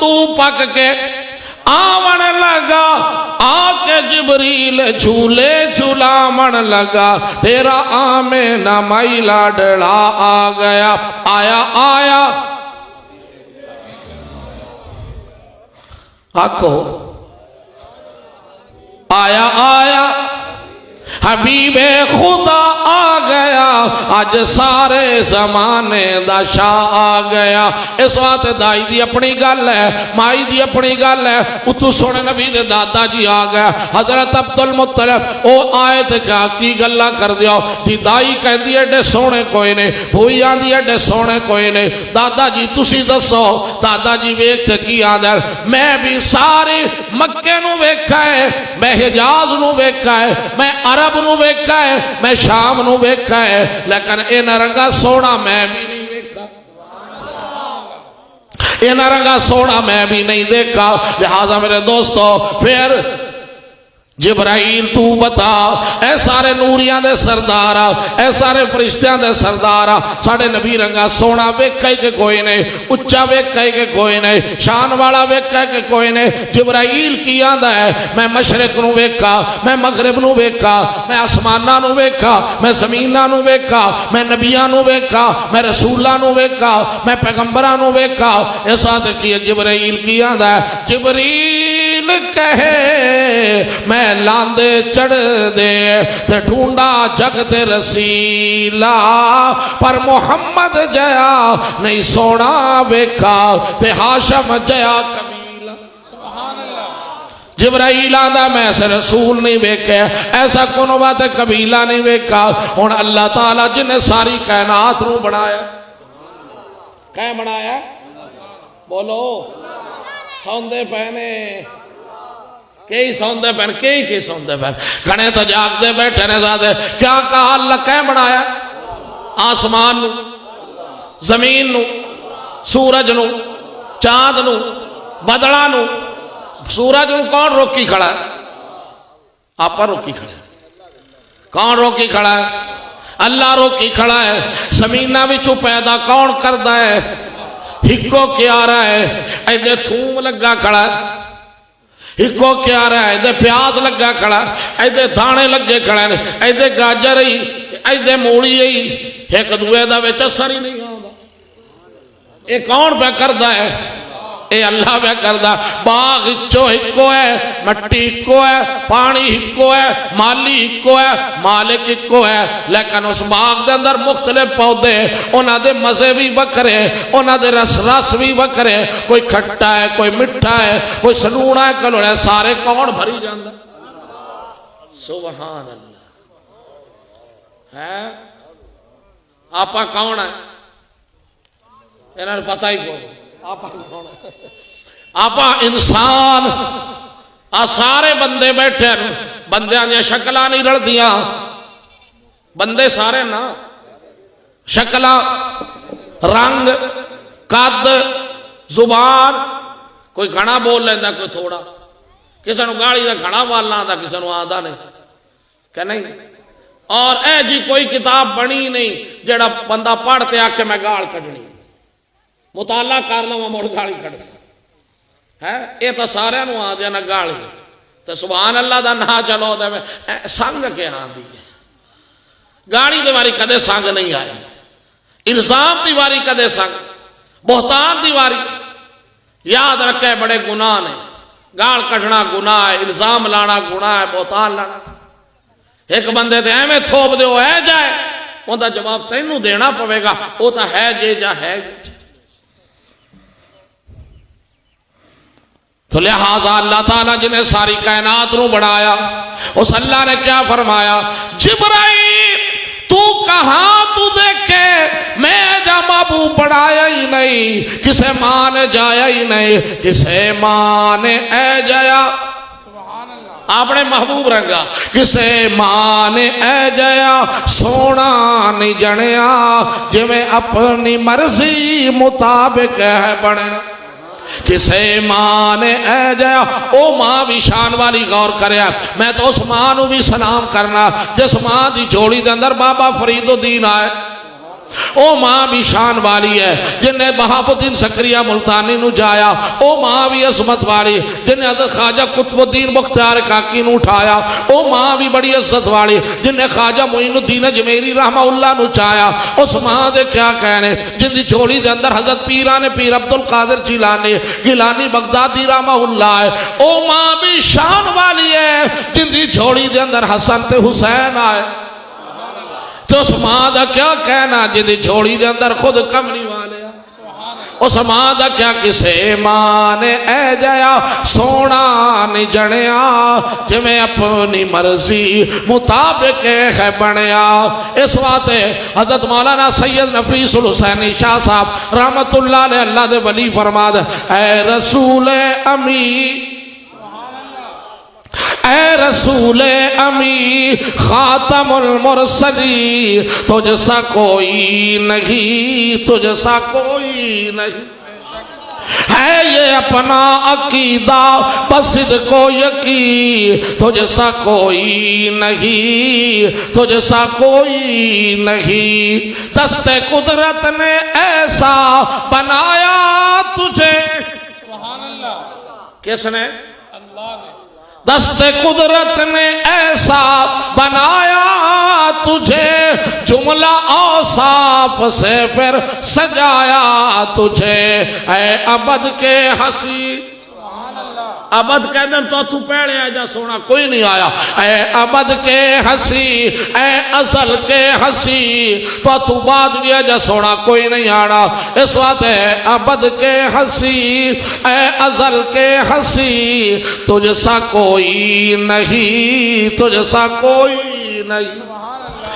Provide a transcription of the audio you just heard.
تو پک کے آون لگا، آکے جبریل جھولے جھولامن لگا، تیرا آمینہ مائی لاڈڑا آ گیا، آیا آیا آکھو آیا آیا حبیب خدا آ گیا، آج سارے زمانے دا شاہ آ گیا۔ اس وقت دائی دی اپنی گل ہے، مائی دی اپنی گل ہے، اتو سونے نبی دے دادا جی آ گیا، حضرت عبدالمطلب او آئے تے کیا کی گلہ کر دیا، دی دائی کہہ دی ایڈے سونے کوئی نے، بھوئی آن دی ایڈے سونے کوئی نے، دادا جی تسی دسو، دادا جی ویکھتے کی آدھر، میں بھی سارے مکے نو ویکھا ہے، میں حجاز نو ویکھا ہے، میں عرب نو ویکھا ہے، میں شام نو ویکھا ہے، لیکن این رنگا سونا میں بھی نہیں ویکھا، این رنگا سونا میں بھی نہیں دیکھا۔ لہذا میرے دوستو پھر جبرائیل تو بتا، اے سارے نوریاں دے سردارا، اے سارے فرشتیاں دے سردارا، ساڑھے نبی رنگا سونا ویکھا ہی کہ کوئی نہیں، اچھا ویکھا ہی کہ کوئی نہیں، شان والا ویکھا ہی کہ کوئی نہیں۔ جبرائیل کی آندہ ہے، میں مشرق نو ویکھا، میں مغرب نو ویکھا، میں آسمانہ نو ویکھا، میں زمینہ نو ویکھا، میں نبیہ نو ویکھا، میں رسولہ نو ویکھا، میں پیغمبرہ نو ویکھا۔ ایسا دیکھئے جبرائیل کی آندہ ہے، جبریل کہے میں لاندے چڑھ دے تے ڈھونڈا جگ تے رسیلہ، پر محمد جیا نہیں سونا ویکھا تے ہاشم جیا قبیلہ۔ جبرائیل آدھا میں ایسے رسول نہیں ویکھے، ایسا کونو بات قبیلہ نہیں ویکھا۔ اور اللہ تعالیٰ جن نے ساری کائنات نو بنایا، کہیں بنایا؟ بولو سوندے پہنے، کئی سوندے پہن، کئی سوندے پہن، گھنے تو جاگ دے بیٹھے نے زیادہ، کیا کہا اللہ کہیں بنایا؟ آسمان نو، زمین نو، سورج نو، چاند نو، بدڑا نو۔ سورج نو کون روکی کھڑا ہے؟ آپ پر روکی کھڑا ہے۔ کون روکی کھڑا ہے؟ اللہ روکی کھڑا ہے۔ زمینہ وچوں پیدا کون کردہ ہے؟ ہکو کیا رہا ہے؟ ایدے تھوم لگا کھڑا ہے، ہکو کیا رہا ہے؟ ایدے پیاز لگا کھڑا ہے، ایدے دھانے لگے کھڑا ہے، ایدے گاجر ہی، ایدے موڑی ہی، ایک دوے دا وچ اثر ہی نہیں آندا۔ اے کون پہ کردہ ہے؟ اے اللہ پہ کردہ۔ باغ ہچو ہکو ہے، مٹی ہکو ہے، پانی ہکو ہے، مالی ہکو ہے، مالک ہکو ہے، لیکن اس باغ دے اندر مختلف پودے، انہاں دے مزے بھی بکرے، انہاں دے رس بھی بکرے، کوئی کھٹا ہے، کوئی مٹھا ہے، کوئی سنونا ہے، کلوڑا ہے، سارے کون بھری جاندہ؟ سبحان اللہ ہے۔ آپا کون ہے؟ انہاں نے پتہ ہی کون ہے؟ آپا کون ہے؟ آپا انسان، سارے بندے بیٹھے، بندے آنجے شکلہ نہیں رڑ دیا، بندے سارے نا، شکلہ، رنگ، قد، زبان، کوئی گھنا بول لیندہ کوئی تھوڑا، کسی نو گاڑی دا گھنا والنا آدھا، کسی نو آدھا نہیں، کہ نہیں؟ اور اے جی کوئی کتاب بنی نہیں جڑا بندہ پڑھتے آکے میں گاڑ کڑنی، مطالعہ کرنا میں مڑ گاڑی کڑ سا ہے، اے تا سارے نو آدھے نا گاڑی، تو سبحان اللہ دا نہ چلو دے میں سنگ کے ہاں دیئے، گاڑی دیواری کدے سنگ نہیں آئے، الزام دیواری کدے سنگ، بہتان دیواری، یاد رکھے بڑے گناہ نے، گاڑ کٹنا گناہ ہے، الزام لانا گناہ ہے، بہتان لانا۔ ایک بندے دے میں تھوپ دے وہ ہے جائے، ان دا جواب تینوں دینا پوے گا، وہ تا ہے جے جا ہے جے۔ تو لہذا اللہ تعالیٰ جنہیں ساری کائنات نو بڑھایا، اس اللہ نے کیا فرمایا؟ جبرائیل تو کہاں تو دیکھے میں جا محبوب بڑھایا ہی نہیں، کسے ماں نے جایا ہی نہیں، کسے ماں نے اے جایا، آپ نے محبوب رنگا، کسے ماں نے اے جایا سونا نہیں جنیا، جو میں اپنی مرضی مطابق ہے بڑھے، کسے ماں نے اے جایا، او ماں بھی شان والی غور کریا، میں تو اس ماں نو بھی سلام کرنا جس ماں دی جوڑی دے اندر بابا فرید الدین آئے، او ماں بھی شان والی ہے جنہیں بہاؤ الدین سکریہ ملتانی نو جایا، او ماں بھی عظمت والی جنہیں حضرت خواجہ قطب الدین مختار کاکی نو اٹھایا، او ماں بھی بڑی عزت والی جنہیں خواجہ معین الدین اجمیری رحمہ اللہ نو چایا۔ اس ماں دے کیا کہنے جن دی جھولی دے اندر حضرت پیران پیر عبدالقادر گیلانی بغدادی رحمہ اللہ ہے، او ماں بھی شان والی ہے جن دی جھولی دے اندر حسن تے حسین آئے۔ تو اس ماں دا کیا کہنا جدی جھوڑی دے اندر خود کملی والے اس ماں دا کیا کسے ماں نے اے جایا سونا نہیں جنیا کہ میں اپنی مرضی مطابق ہے بنیا۔ اس وقت حضرت مولانا سید نفیس الحسینی شاہ صاحب رحمت اللہ علیہ اللہ دے ولی فرما دے اے رسول امی، اے رسول امی خاتم المرسلی، تجھ سا کوئی نہیں، تجھ سا کوئی نہیں ہے یہ اپنا عقیدہ بصدق و یقین، تجھ سا کوئی نہیں، تجھ سا کوئی نہیں، دست قدرت نے ایسا بنایا تجھے، کس نے؟ اللہ نے۔ دست قدرت نے ایسا بنایا تجھے، جملہ اوصاف سے پھر سجایا تجھے، اے ابد کے ہنسی، ابد کہہ دیں تو پہلے آجا سونا کوئی نہیں آیا، اے ابد کے ہنسی، اے ازل کے ہنسی، تو بعد بھی آجا سونا کوئی نہیں آنا۔ اس وقت اے ابد کے ہنسی، اے ازل کے ہنسی، تجھ سا کوئی نہیں، تجھ سا کوئی نہیں۔